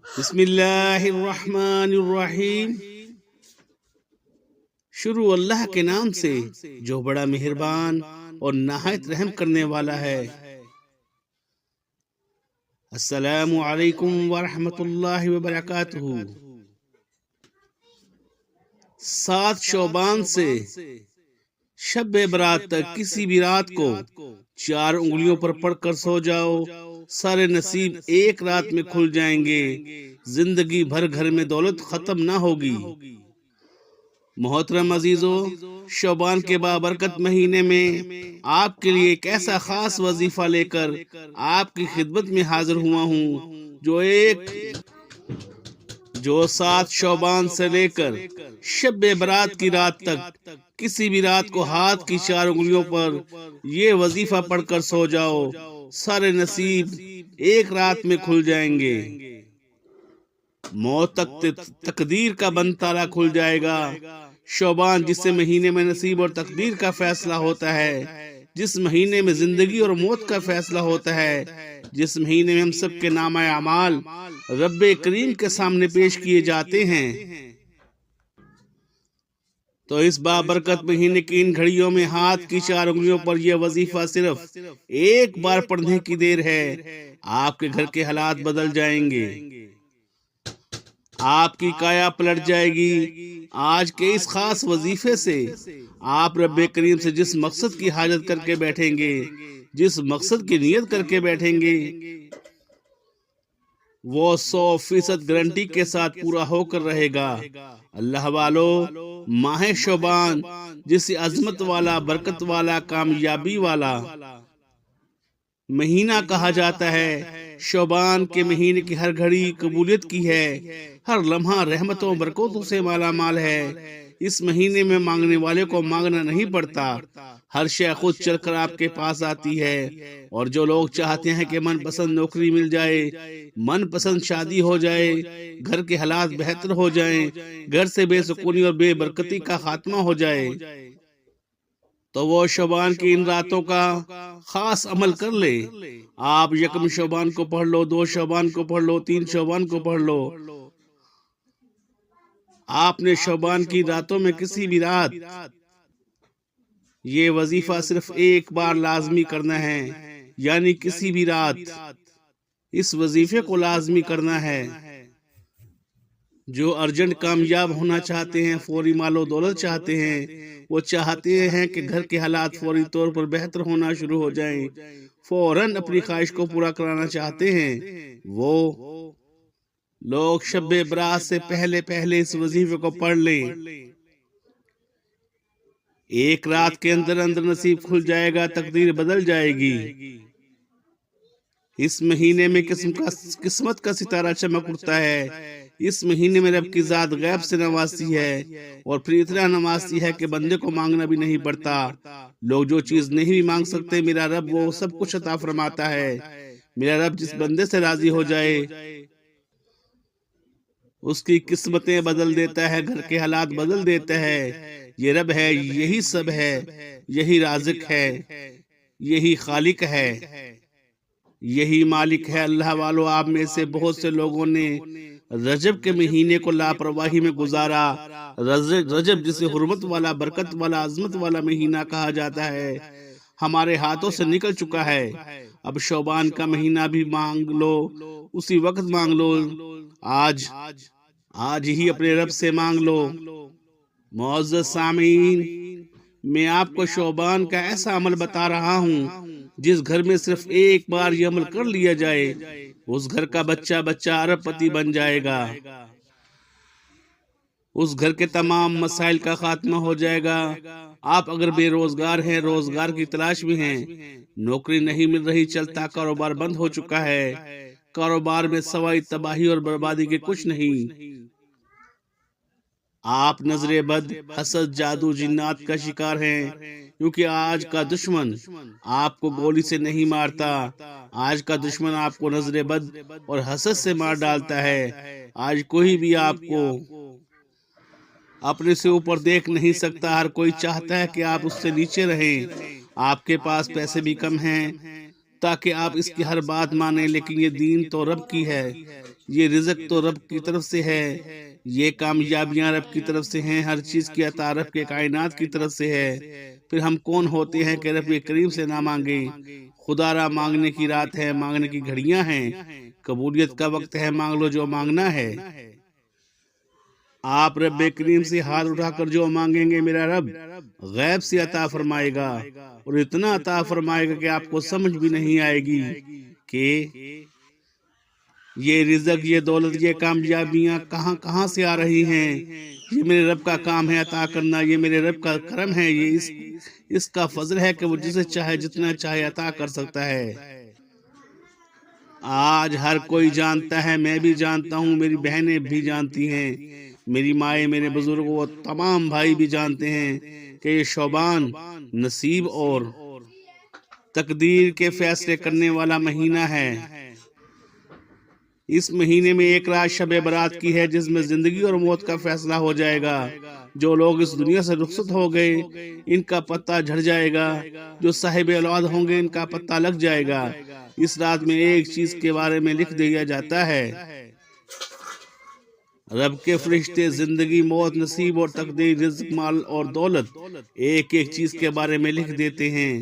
بسم اللہ الرحمن الرحیم۔ شروع اللہ کے نام سے جو بڑا مہربان اور نہایت رحم کرنے والا ہے۔ السلام علیکم ورحمۃ اللہ وبرکاتہ۔ 7 شعبان سے شب برات تک کسی بھی رات کو 4 انگلیوں پر پڑھ کر سو جاؤ، سارے نصیب ایک رات میں کھل جائیں گے، زندگی بھر گھر میں دولت ختم نہ ہوگی۔ محترم عزیزو، شعبان کے بابرکت مہینے میں آپ کے لیے ایک ایسا خاص وظیفہ لے کر آپ کی خدمت میں حاضر ہوا ہوں جو 7 شعبان سے لے کر شب برات کی رات تک کسی بھی رات کو ہاتھ کی 4 انگلیوں پر یہ وظیفہ پڑھ کر سو جاؤ، سارے نصیب ایک رات میں کھل جائیں گے۔ موت تک تقدیر کا بند تالا کھل جائے گا۔ شعبان جسے مہینے میں نصیب اور تقدیر کا فیصلہ ہوتا ہے، جس مہینے میں زندگی اور موت کا فیصلہ ہوتا ہے، جس مہینے میں ہم سب کے نامہ اعمال رب کریم کے سامنے پیش کیے جاتے ہیں، تو اس بابرکت مہینے کی ان گھڑیوں میں ہاتھ کی 4 انگلیوں پر یہ وظیفہ صرف ایک بار پڑھنے کی دیر ہے، آپ کے گھر کے حالات بدل جائیں گے، آپ کی کایا پلٹ جائے گی۔ آج کے اس خاص وظیفے سے آپ رب کریم سے جس مقصد کی حاجت کر کے بیٹھیں گے، جس مقصد کی نیت کر کے بیٹھیں گے، وہ 100% گارنٹی کے ساتھ پورا ہو کر رہے گا۔ اللہ والو، ماہ شعبان جسے عظمت والا، برکت والا، کامیابی والا مہینہ کہا جاتا ہے، شعبان کے مہینے کی ہر گھڑی قبولیت کی ہے، ہر لمحہ رحمتوں برکتوں سے مالا مال ہے۔ اس مہینے میں مانگنے والے کو مانگنا نہیں پڑتا، ہر شے خود چل کر آپ کے پاس آتی ہے۔ اور جو لوگ چاہتے ہیں کہ من پسند نوکری مل جائے، من پسند شادی ہو جائے، گھر کے حالات بہتر ہو جائیں، گھر سے بے سکونی اور بے برکتی کا خاتمہ ہو جائے، تو وہ شعبان کی ان راتوں کا خاص عمل کر لے۔ آپ یکم شعبان کو پڑھ لو، 2 شعبان کو پڑھ لو، 3 شعبان کو پڑھ لو۔ آپ نے شعبان کی راتوں میں کسی بھی رات یہ وظیفہ صرف ایک بار لازمی کرنا ہے، یعنی کسی بھی رات اس وظیفے کو لازمی کرنا ہے۔ جو ارجنٹ کامیاب ہونا چاہتے ہیں، فوری مال و دولت چاہتے ہیں، وہ چاہتے ہیں کہ گھر کے حالات فوری طور پر بہتر ہونا شروع ہو جائیں، فوراً اپنی خواہش کو پورا کرانا چاہتے ہیں، وہ لوگ شب برات سے پہلے اس وظیفے کو پڑھ لیں۔ ایک رات کے اندر نصیب کھل جائے گا، تقدیر بدل جائے گی۔ اس مہینے میں قسمت کا ستارہ چمک اٹھتا ہے۔ اس مہینے میں رب کی ذات غیب سے نوازتی ہے، اور پھر اتنا نوازتی ہے کہ بندے کو مانگنا بھی نہیں پڑتا۔ لوگ جو چیز نہیں بھی مانگ سکتے، میرا رب وہ سب کچھ عطا فرماتا ہے۔ میرا رب جس بندے سے راضی ہو جائے اس کی قسمتیں بدل دیتا ہے، گھر کے حالات بدل دیتا ہے۔ یہ رب ہے، یہی سب ہے، یہی رازق ہے، یہی خالق ہے، یہی مالک ہے۔ اللہ والو، آپ میں سے بہت سے لوگوں نے رجب کے مہینے کو لاپرواہی میں گزارا۔ رجب جسے حرمت والا، برکت والا، عظمت والا مہینہ کہا جاتا ہے، ہمارے ہاتھوں سے نکل چکا ہے۔ اب شعبان کا مہینہ بھی مانگ لو، اسی وقت مانگ لو، آج ہی اپنے رب سے مانگ لو۔ معزز سامعین، میں آپ کو شعبان کا ایسا عمل بتا رہا ہوں جس گھر میں صرف ایک بار یہ عمل کر لیا جائے، اس گھر کا بچہ ارب پتی بن جائے گا، اس گھر کے تمام مسائل کا خاتمہ ہو جائے گا۔ آپ اگر بے روزگار ہیں، روزگار کی تلاش میں ہیں، نوکری نہیں مل رہی، چلتا کاروبار بند ہو چکا ہے، کاروبار میں سوائے تباہی اور بربادی کے کچھ نہیں، آپ نظر بد، حسد، جادو، جنات کا شکار ہیں، کیونکہ آج کا دشمن آپ کو گولی سے نہیں مارتا، آج کا دشمن آپ کو نظر بد اور حسد سے مار ڈالتا ہے۔ آج کوئی بھی آپ کو اپنے سے اوپر دیکھ نہیں سکتا، ہر کوئی چاہتا ہے کہ آپ اس سے نیچے رہیں۔ آپ کے پاس پیسے بھی کم ہیں، تاکہ آپ اس کی ہر بات مانیں، لیکن یہ دین تو رب کی ہے، یہ رزق تو رب کی طرف سے ہے، یہ کامیابیاں رب کی طرف سے ہیں، ہر چیز کی عطا رب کے کائنات کی طرف سے ہے۔ پھر ہم کون ہوتے ہیں کہ رب کریم سے نہ مانگیں؟ خدا را مانگنے کی رات ہے، مانگنے کی گھڑیاں ہیں، قبولیت کا وقت ہے، مانگ لو جو مانگنا ہے۔ آپ رب کریم سے ہاتھ اٹھا کر جو مانگیں گے میرا رب غیب سے عطا فرمائے گا، اور اتنا عطا فرمائے گا کہ آپ کو سمجھ بھی نہیں آئے گی کہ یہ رزق، یہ دولت، یہ کامیابیاں کہاں کہاں سے آ رہی ہیں۔ یہ میرے رب کا کام ہے عطا کرنا، یہ میرے رب کا کرم ہے، یہ اس کا فضل ہے کہ وہ جسے چاہے جتنا چاہے عطا کر سکتا ہے۔ آج ہر کوئی جانتا ہے، میں بھی جانتا ہوں، میری بہنیں بھی جانتی ہیں، میری مائیں، میرے بزرگ اور تمام بھائی بھی جانتے ہیں کہ یہ شعبان نصیب اور تقدیر کے فیصلے کرنے والا مہینہ ہے۔ اس مہینے میں ایک رات شب برات کی ہے جس میں زندگی اور موت کا فیصلہ ہو جائے گا۔ جو لوگ اس دنیا سے رخصت ہو گئے ان کا پتہ جھڑ جائے گا، جو صاحب اولاد ہوں گے ان کا پتہ لگ جائے گا۔ اس رات میں ایک چیز کے بارے میں لکھ دیا جاتا ہے، رب کے فرشتے زندگی، موت، نصیب اور تقدیر، رزق، مال اور دولت ایک ایک چیز کے بارے میں لکھ دیتے ہیں۔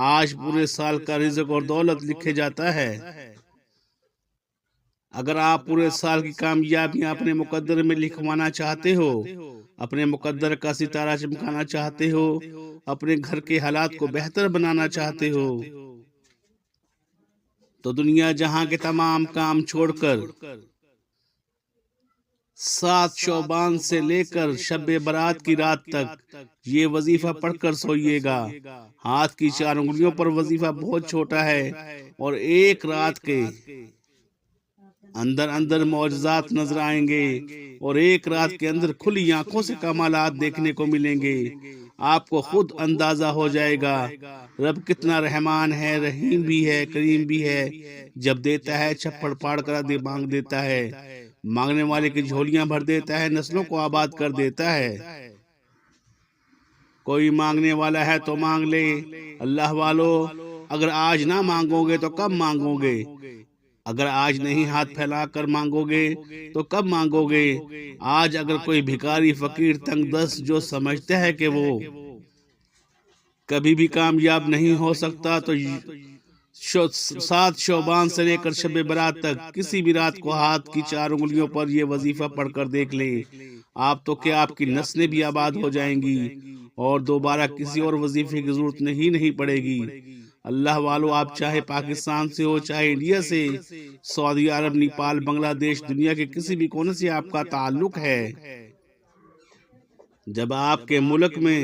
آج پورے سال کا رزق اور دولت لکھے جاتا ہے۔ اگر آپ پورے سال کی کامیابیاں اپنے مقدر میں لکھوانا چاہتے ہو، اپنے مقدر کا ستارہ چمکانا چاہتے ہو، اپنے گھر کے حالات کو بہتر بنانا چاہتے ہو، تو دنیا جہاں کے تمام کام چھوڑ کر 7 شعبان سے لے کر شب برات کی رات تک یہ وظیفہ پڑھ کر سوئیے گا۔ ہاتھ کی 4 انگلیوں پر وظیفہ بہت چھوٹا ہے، اور ایک رات کے اندر معجزات نظر آئیں گے، اور ایک رات کے اندر کھلی آنکھوں سے کمالات دیکھنے کو ملیں گے۔ آپ کو خود اندازہ ہو جائے گا رب کتنا رحمان ہے، رحیم بھی ہے، کریم بھی ہے۔ جب دیتا ہے چھپڑ پاڑ کر مانگ دیتا ہے، مانگنے والے کی جھولیاں بھر دیتا ہے، نسلوں کو آباد کر دیتا ہے۔ کوئی مانگنے والا ہے تو مانگ لے۔ اللہ والو، اگر آج نہ مانگو گے تو کب مانگو گے؟ اگر آج نہیں ہاتھ پھیلا کر مانگو گے تو کب مانگو گے؟ آج اگر کوئی بھکاری، فقیر، تنگ دست جو سمجھتا ہے کہ وہ کبھی بھی کامیاب نہیں ہو سکتا، تو 7 شعبان سے لے کر شب برات تک کسی بھی رات کو ہاتھ کی 4 انگلیوں پر یہ وظیفہ پڑھ کر دیکھ لیں۔ آپ تو کیا آپ کی نسلیں بھی آباد ہو جائیں گی، اور دوبارہ کسی اور وظیفے کی ضرورت نہیں پڑے گی۔ اللہ والو، آپ چاہے پاکستان سے ہو، چاہے انڈیا سے، سعودی عرب، نیپال، بنگلہ دیش، دنیا کے کسی بھی کونے سے آپ کا تعلق ہے، جب آپ کے ملک میں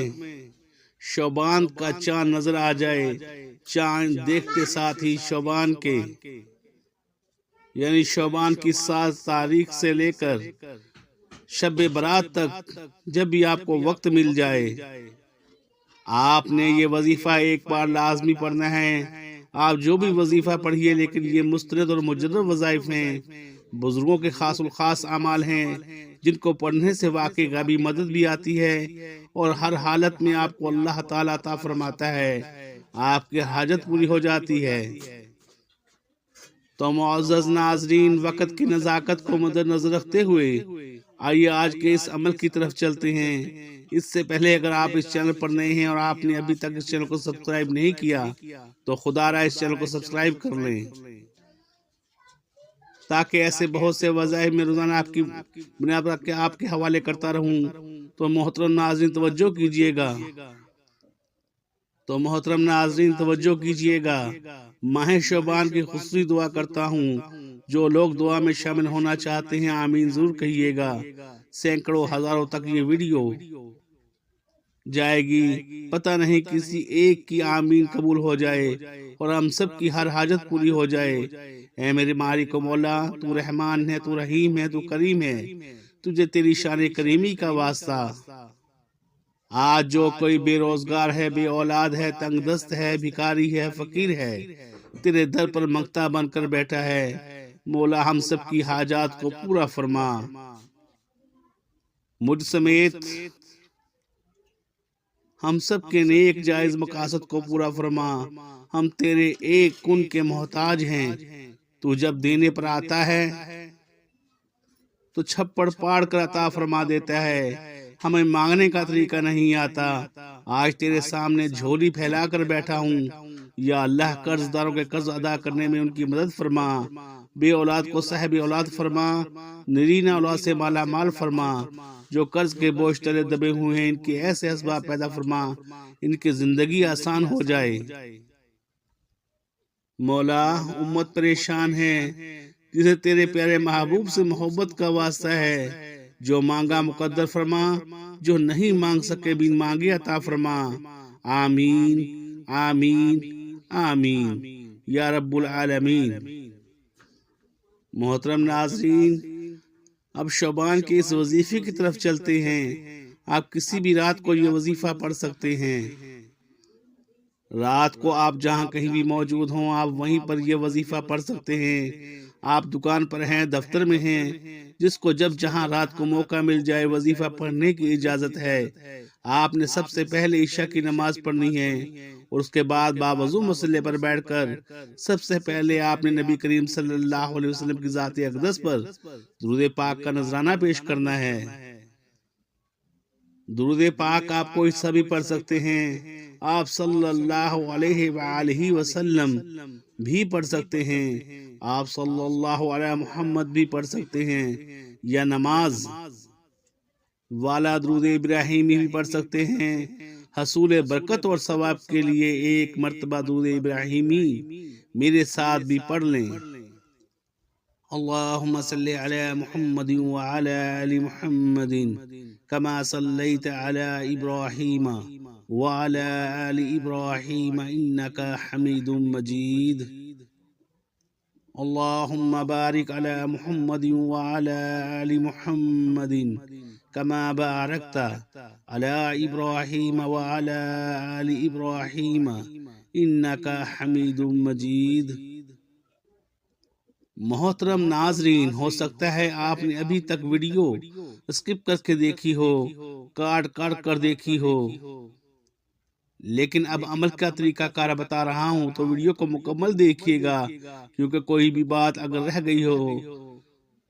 شعبان کا چاند نظر آ جائے، چاند دیکھتے ساتھ ہی شعبان کے یعنی شعبان کی 7 تاریخ سے لے کر شب برات تک جب بھی آپ کو وقت مل جائے، آپ نے یہ وظیفہ ایک بار لازمی پڑھنا ہے۔ آپ جو بھی وظیفہ پڑھیے، لیکن یہ مستند اور مجرب وظائف ہیں، بزرگوں کے خاص الخاص اعمال ہیں، جن کو پڑھنے سے واقعی غیبی مدد بھی آتی ہے، اور ہر حالت میں آپ کو اللہ تعالیٰ عطا فرماتا ہے، آپ کی حاجت پوری ہو جاتی ہے۔ تو معزز ناظرین، وقت کی نزاکت کو مد نظر رکھتے ہوئے آئیے آج کے اس عمل کی طرف چلتے ہیں۔ اس سے پہلے اگر آپ اس چینل پر نئے ہیں اور آپ نے ابھی تک اس چینل کو سبسکرائب نہیں کیا تو خدا را اس چینل کو سبسکرائب کر لیں، تاکہ ایسے بہت سے وظائف میں روزانہ آپ کی بنیاد پر آپ کے حوالے کرتا رہوں۔ تو محترم ناظرین توجہ کیجئے گا، ماہ شعبان کی خصوصی دعا کرتا ہوں۔ جو لوگ دعا میں شامل ہونا چاہتے ہیں آمین ضرور کہیے گا۔ سینکڑوں ہزاروں تک یہ ویڈیو جائے گی، پتہ نہیں کسی ایک کی آمین قبول ہو جائے اور ہم سب کی ہر حاجت پوری ہو جائے۔ اے میرے مالک و مولا، تو رحمان ہے، تو رحیم ہے، تو کریم ہے، تجھے تیری شان کریمی کا واسطہ۔ آج جو کوئی بے روزگار ہے، بے اولاد ہے، تنگ دست ہے، بھکاری ہے، فقیر ہے، تیرے در پر منگتا بن کر بیٹھا ہے، مولا ہم سب کی حاجات کو پورا فرما۔ مجھ سمیت ہم سب کے نیک جائز مقاصد کو پورا فرما، ہم تیرے ایک کن کے محتاج ہیں، تو جب دینے پر آتا ہے تو چھپڑ پاڑ کر عطا فرما دیتا ہے، ہمیں مانگنے کا طریقہ نہیں آتا، آج تیرے سامنے جھولی پھیلا کر بیٹھا ہوں، یا اللہ قرض داروں کے قرض ادا کرنے میں ان کی مدد فرما، بے اولاد کو صاحب اولاد فرما، نرینہ اولاد سے مالا مال فرما، جو قرض کے بوجھ تلے دبے ہوئے ہیں ان کے ایسے اسباب پیدا فرما ان کی زندگی آسان ہو جائے۔ مولا امت پریشان ہے، جسے تیرے پیارے محبوب سے محبت کا واسطہ ہے، جو مانگا مقدر فرما، جو نہیں مانگ سکے بھی مانگے عطا فرما، آمین آمین آمین یا رب العالمین۔ محترم ناظرین، اب شعبان کے اس وظیفے کی طرف چلتے ہیں۔ آپ کسی بھی رات کو یہ وظیفہ پڑھ سکتے ہیں، رات کو آپ جہاں کہیں بھی موجود ہوں آپ وہیں پر یہ وظیفہ پڑھ سکتے ہیں۔ آپ دکان پر ہیں، دفتر میں ہیں، جس کو جب جہاں رات کو موقع مل جائے وظیفہ پڑھنے کی اجازت ہے۔ آپ نے سب سے پہلے عشاء کی نماز پڑھنی ہے اور اس کے بعد باوضو مصلی پر بیٹھ کر سب سے پہلے آپ نے نبی کریم صلی اللہ علیہ وسلم کی ذات اقدس پر درود پاک کا نذرانہ پیش کرنا ہے۔ درود پاک آپ کو حصہ بھی پڑھ سکتے ہیں، آپ صلی اللہ علیہ وآلہ وسلم بھی پڑھ سکتے ہیں، آپ صلی اللہ علیہ محمد بھی پڑھ سکتے ہیں، یا نماز والا درود ابراہیمی بھی پڑھ سکتے ہیں۔ حصول برکت اور ثواب کے لیے ایک مرتبہ درود ابراہیمی میرے ساتھ بھی پڑھ لیں۔ اللہم صلی علی محمد وعلی آل محمد كما صليت على إبراهيم وعلى آل إبراهيم إنك حميد مجيد اللهم بارك على محمد وعلى آل محمد كما باركت على إبراهيم وعلى آل إبراهيم إنك حميد مجيد۔ محترم ناظرین، ہو سکتا ہے آپ نے ابھی تک ویڈیو اسکپ کر کے دیکھی ہو، کاٹ کر دیکھی ہو، لیکن اب عمل کا طریقہ کار بتا رہا ہوں تو ویڈیو کو مکمل دیکھیے گا، کیونکہ کوئی بھی بات اگر رہ گئی ہو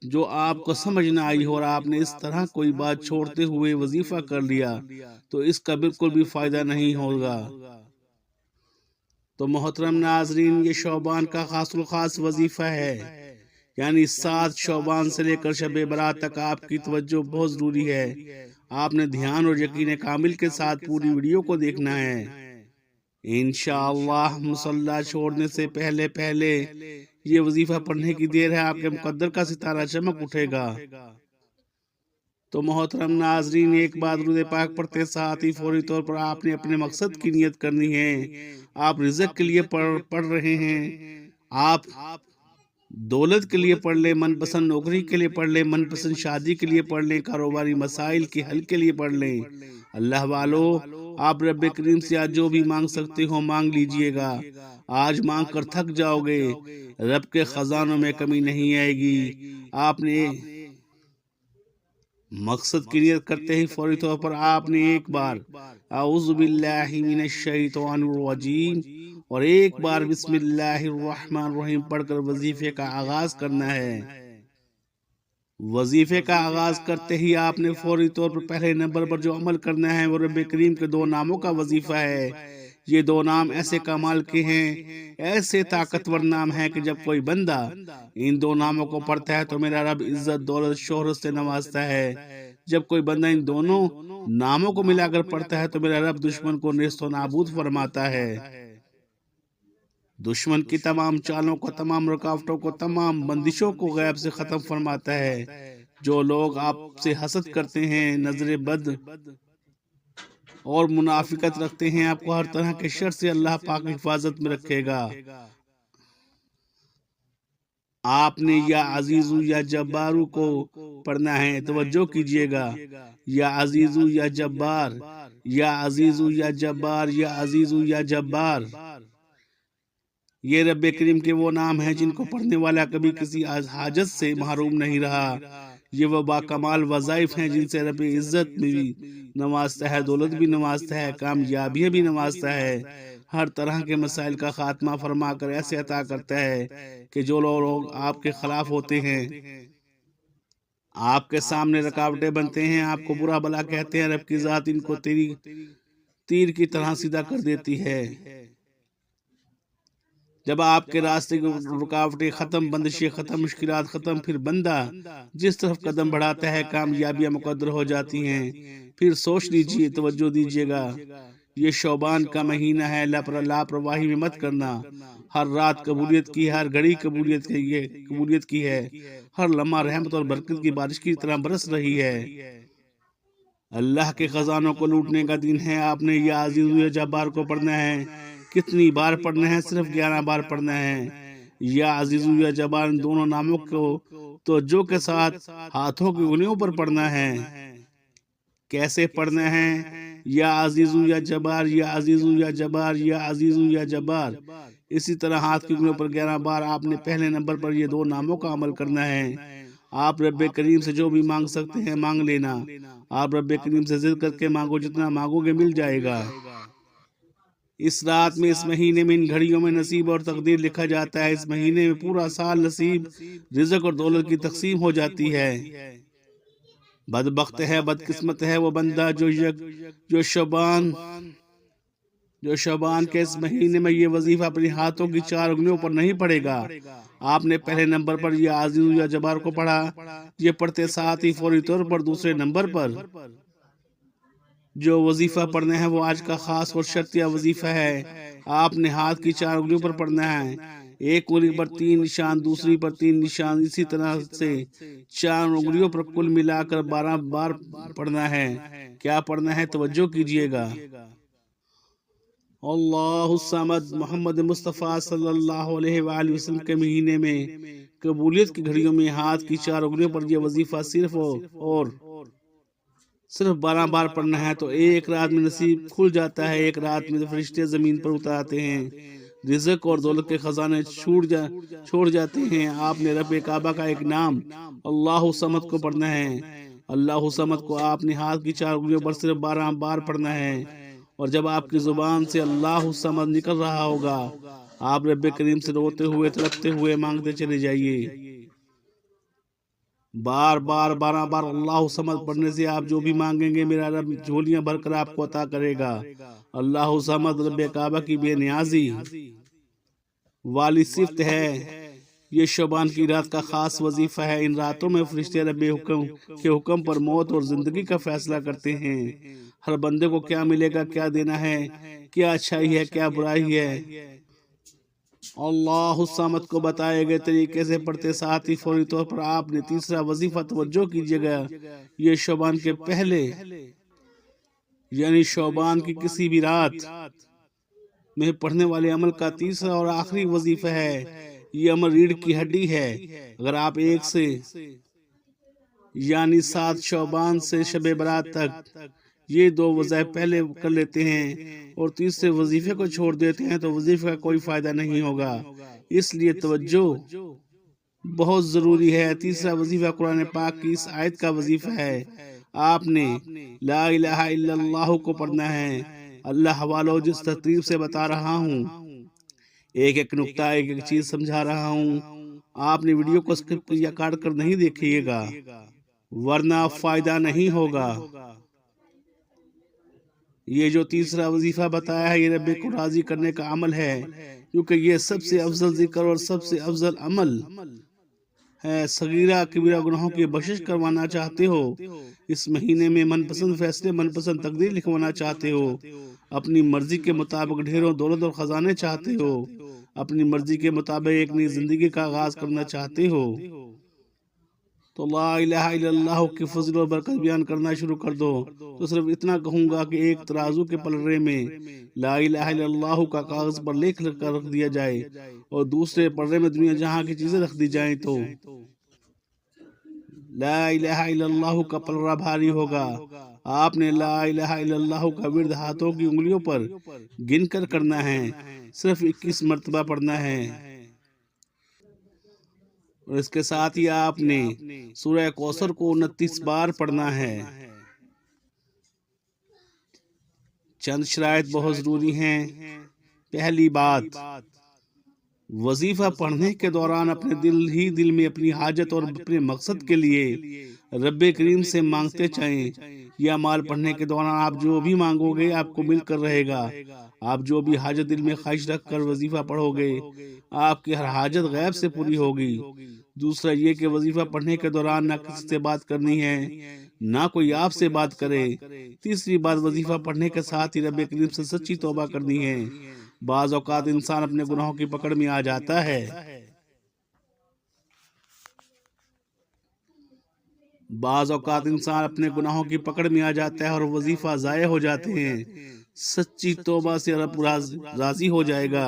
جو آپ کو سمجھ نہ آئی ہو اور آپ نے اس طرح کوئی بات چھوڑتے ہوئے وظیفہ کر لیا تو اس کا بالکل بھی فائدہ نہیں ہوگا۔ تو محترم ناظرین، یہ شعبان کا خاص الخاص وظیفہ ہے، یعنی 7 شعبان سے لے کر شب برات تک آپ کی توجہ بہت ضروری ہے۔ آپ نے دھیان اور یقین کامل کے ساتھ پوری ویڈیو کو دیکھنا ہے۔ انشاءاللہ مصلی چھوڑنے سے پہلے یہ وظیفہ پڑھنے کی دیر ہے، آپ کے مقدر کا ستارہ چمک اٹھے گا۔ تو محترم ناظرین، ایک بار درود پاک پڑھتے ساتھ ہی فوری طور پر آپ نے اپنے مقصد کی نیت کرنی ہے۔ آپ رزق کے لیے پڑھ رہے ہیں، آپ دولت کے لیے پڑھ لیں، من پسند نوکری کے لیے پڑھ لیں، من پسند شادی کے لیے پڑھ لیں، کاروباری مسائل کے حل کے لیے پڑھ لیں۔ اللہ والو، آپ رب کریم سے آج جو بھی مانگ سکتے ہو مانگ لیجئے گا۔ آج مانگ کر تھک جاؤ گے، رب کے خزانوں میں کمی نہیں آئے گی۔ آپ نے مقصد کی نیت کرتے ہی فوری طور پر آپ نے ایک بار اعوذ باللہ من الشیطان الرجیم اور ایک بار بسم اللہ الرحمن الرحیم پڑھ کر وظیفے کا آغاز کرنا ہے۔ وظیفے کا آغاز کرتے ہی آپ نے فوری طور پر پہلے نمبر پر جو عمل کرنا ہے وہ رب کریم کے 2 ناموں کا وظیفہ ہے۔ یہ 2 نام ایسے کمال کے ہیں، ایسے طاقتور نام ہیں کہ جب کوئی بندہ ان 2 ناموں کو پڑھتا ہے تو میرا رب عزت دولت شہرت سے نوازتا ہے۔ جب کوئی بندہ ان دونوں ناموں کو ملا کر پڑھتا ہے تو میرا رب دشمن کو نیست و نابود فرماتا ہے، دشمن کی تمام چالوں کو، تمام رکاوٹوں کو، تمام بندشوں کو غیب سے ختم فرماتا ہے۔ جو لوگ آپ سے حسد کرتے ہیں، نظر بد اور منافقت رکھتے ہیں، آپ کو ہر طرح کے شر سے اللہ پاک حفاظت میں رکھے گا۔ آپ نے یا عزیزو یا جبارو کو پڑھنا ہے، توجہ کیجئے گا، یا عزیزو یا جبار، یا عزیزو یا جبار، یا عزیزو یا جبار۔ یہ رب کریم کے وہ نام ہیں جن کو پڑھنے والا کبھی کسی حاجت سے محروم نہیں رہا۔ یہ وہ باکمال وظائف ہیں جن سے رب عزت بھی نوازتا ہے، دولت بھی نوازتا ہے، کامیابیاں بھی نوازتا ہے، ہر طرح کے مسائل کا خاتمہ فرما کر ایسے عطا کرتا ہے کہ جو لوگ آپ کے خلاف ہوتے ہیں، آپ کے سامنے رکاوٹیں بنتے ہیں، آپ کو برا بلا کہتے ہیں، رب کی ذات ان کو تیر کی طرح سیدھا کر دیتی ہے۔ جب آپ کے راستے کی رکاوٹیں ختم، بندشیں ختم، مشکلات ختم، پھر بندہ جس طرف قدم بڑھاتا ہے کامیابیاں مقدر ہو جاتی ہیں۔ پھر سوچ لیجئے، توجہ دیجئے گا، یہ شعبان کا مہینہ ہے، لاپرواہی میں مت کرنا۔ ہر رات قبولیت کی، ہر گھڑی قبولیت کی ہے، ہر لمحہ رحمت اور برکت کی بارش کی طرح برس رہی ہے۔ اللہ کے خزانوں کو لوٹنے کا دن ہے۔ آپ نے یا عزیز یا جبار کو پڑھنا ہے۔ کتنی بار پڑھنا ہے؟ صرف 11 بار پڑھنا ہے۔ یا عزیز یا جبار ان دونوں ناموں کو توجہ کے ساتھ ہاتھوں کی انگلیوں پر پڑھنا ہے۔ کیسے پڑھنا ہے؟ یا عزیز یا جبار، یا عزیز یا جبار، یا عزیز یا جبار۔ اسی طرح ہاتھ کی انگلیوں پر 11 بار آپ نے پہلے نمبر پر یہ دو ناموں کا عمل کرنا ہے۔ آپ رب کریم سے جو بھی مانگ سکتے ہیں مانگ لینا۔ آپ رب کریم سے ضد کر کے مانگو، جتنا مانگو گے مل جائے گا۔ اس رات میں، اس مہینے میں، ان گھڑیوں میں نصیب اور تقدیر لکھا جاتا ہے۔ اس مہینے میں پورا سال نصیب، رزق اور دولت کی تقسیم ہو جاتی ہے۔ بدبخت ہے، بدقسمت ہے وہ بندہ جو شعبان کے اس مہینے میں یہ وظیفہ اپنی ہاتھوں کی 4 انگلیوں پر نہیں پڑھے گا۔ آپ نے پہلے نمبر پر یہ عزیز یا جبار کو پڑھا، یہ پڑھتے ساتھ ہی فوری طور پر دوسرے نمبر پر جو وظیفہ پڑھنا ہے وہ آج کا خاص اور شرطیہ وظیفہ ہے۔ آپ نے ہاتھ کی 4 انگلیوں پر پڑھنا ہے، ایک انگلی پر 3 نشان، دوسری پر 3 نشان، اسی طرح سے 4 انگلیوں پر کل ملا کر 12 بار پڑھنا ہے۔ کیا پڑھنا ہے؟ توجہ کیجئے گا۔ اللہ الصمد۔ محمد مصطفیٰ صلی اللہ علیہ وآلہ وسلم کے مہینے میں قبولیت کی گھڑیوں میں ہاتھ کی 4 انگلیوں پر یہ وظیفہ صرف 12 بار پڑھنا ہے تو ایک رات میں نصیب کھل جاتا ہے۔ ایک رات میں فرشتے زمین پر اترتے ہیں، رزق اور دولت کے خزانے چھوڑ جاتے ہیں۔ آپ نے رب کعبہ کا ایک نام اللہ الصمد کو پڑھنا ہے۔ اللہ الصمد کو آپ نے ہاتھ کی 4 انگلیوں پر صرف 12 بار پڑھنا ہے، اور جب آپ کی زبان سے اللہ الصمد نکل رہا ہوگا، آپ رب کریم سے روتے ہوئے، تڑپتے ہوئے مانگتے چلے جائیے۔ بار بار 12 بار اللہ الصمد پڑھنے سے آپ جو بھی مانگیں گے میرا رب جھولیاں بھر کر آپ کو عطا کرے گا۔ اللہ الصمد رب کعبہ کی بے نیازی والی صفت ہے۔ یہ شعبان کی رات کا خاص وظیفہ ہے۔ ان راتوں میں فرشتے رب کے حکم پر موت اور زندگی کا فیصلہ کرتے ہیں۔ ہر بندے کو کیا ملے گا، کیا دینا ہے، کیا اچھائی ہے، کیا برائی ہے، اللہ الصمد کو بتائے گئے طریقے سے پڑھتے ساتھ ہی فوری طور پر آپ نے تیسرا وظیفہ توجہ کیجئے گا۔ یہ شعبان کے پہلے یعنی شعبان کی کسی بھی رات میں پڑھنے والے عمل کا تیسرا اور آخری وظیفہ ہے۔ یہ عمل ریڑھ کی ہڈی ہے۔ اگر آپ 1 سے یعنی 7 شعبان سے شب برات تک یہ 2 وظائف پہلے کر لیتے ہیں اور تیسرے وظیفے کو چھوڑ دیتے ہیں تو وظیفے کا کوئی فائدہ نہیں ہوگا۔ اس لیے توجہ بہت ضروری ہے۔ تیسرا وظیفہ قرآن پاک کی اس آیت کا وظیفہ ہے۔ آپ نے لا الہ الا اللہ کو پڑھنا ہے۔ اللہ والو، جس ترتیب سے بتا رہا ہوں، ایک ایک نقطہ، ایک ایک چیز سمجھا رہا ہوں، آپ نے ویڈیو کو اسکپ یا کاٹ کر نہیں دیکھیے گا ورنہ فائدہ نہیں ہوگا۔ یہ جو تیسرا وظیفہ بتایا ہے یہ رب کو راضی کرنے کا عمل ہے، کیونکہ یہ سب سے افضل ذکر اور سب سے افضل عمل ہے۔ صغیرہ کبیرہ گناہوں کی بخشش کروانا چاہتے ہو، اس مہینے میں من پسند فیصلے، من پسند تقدیر لکھوانا چاہتے ہو، اپنی مرضی کے مطابق ڈھیروں دولت اور خزانے چاہتے ہو، اپنی مرضی کے مطابق ایک نئی زندگی کا آغاز کرنا چاہتے ہو، تو لا الہ الا اللہ کی فضل و برکت بیان کرنا شروع کر دو۔ تو صرف اتنا کہوں گا کہ ایک ترازو کے پلڑے میں لا الہ الا اللہ کا کاغذ پر لکھ کر رکھ دیا جائے اور دوسرے پلڑے میں دنیا جہاں کی چیزیں رکھ دی جائیں تو لا الہ الا اللہ کا پلڑا بھاری ہوگا۔ آپ نے لا الہ الا اللہ کا ورد ہاتھوں کی انگلیوں پر گن کر کرنا ہے، صرف 21 مرتبہ پڑھنا ہے۔ اور اس کے ساتھ ہی آپ نے سورہ کوثر کو 29 بار پڑھنا ہے۔ چند شرائط بہت ضروری ہیں۔ پہلی بات، وظیفہ پڑھنے کے دوران اپنے دل میں اپنی حاجت اور اپنے مقصد کے لیے رب کریم سے مانگتے چاہیں۔ یہ اعمال پڑھنے کے دوران آپ جو بھی مانگو گے آپ کو مل کر رہے گا۔ آپ جو بھی حاجت دل میں خواہش رکھ کر وظیفہ پڑھو گے آپ کی ہر حاجت غیب سے پوری ہوگی۔ دوسرا یہ کہ وظیفہ پڑھنے کے دوران نہ کسی سے بات کرنی ہے نہ کوئی آپ سے بات کرے۔ تیسری بات، وظیفہ پڑھنے کے ساتھ ہی رب کریم سے سچی توبہ کرنی ہے۔ بعض اوقات انسان اپنے گناہوں کی پکڑ میں آ جاتا ہے۔ اور وظیفہ ضائع ہو جاتے ہیں۔ سچی توبہ سے رب راضی ہو جائے گا،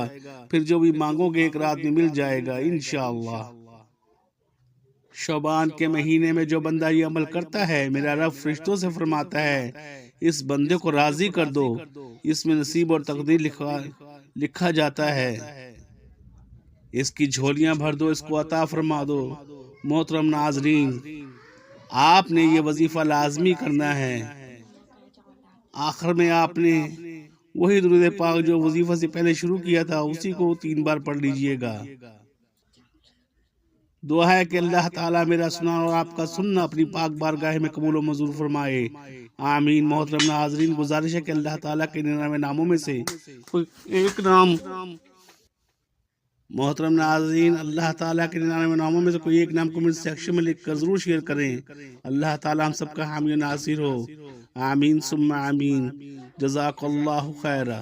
پھر جو بھی مانگو گے ایک رات میں مل جائے گا انشاءاللہ۔ شعبان کے مہینے میں جو بندہ یہ عمل کرتا ہے میرا رب فرشتوں سے فرماتا ہے اس بندے کو راضی کر دو، اس میں نصیب اور تقدیر لکھا جاتا ہے، اس کی جھولیاں بھر دو، اس کو عطا فرما دو۔ محترم ناظرین، آپ نے یہ وظیفہ لازمی کرنا ہے۔ آخر میں آپ نے وہی درود پاک جو وظیفہ سے پہلے شروع کیا تھا اسی کو 3 بار پڑھ لیجئے گا۔ دعا ہے کہ اللہ تعالیٰ میرا سنا اور آپ کا سننا اپنی پاک بارگاہ میں قبول و منظور فرمائے، آمین۔ محترم ناظرین، گزارش ہے کہ اللہ تعالیٰ کے 99 ناموں میں سے کوئی ایک نام کمنٹ سیکشن میں لکھ کر ضرور شیئر کریں۔ اللہ تعالیٰ ہم سب کا حامی و ناصر ہو، آمین ثم آمین۔ جزاک اللہ خیرہ۔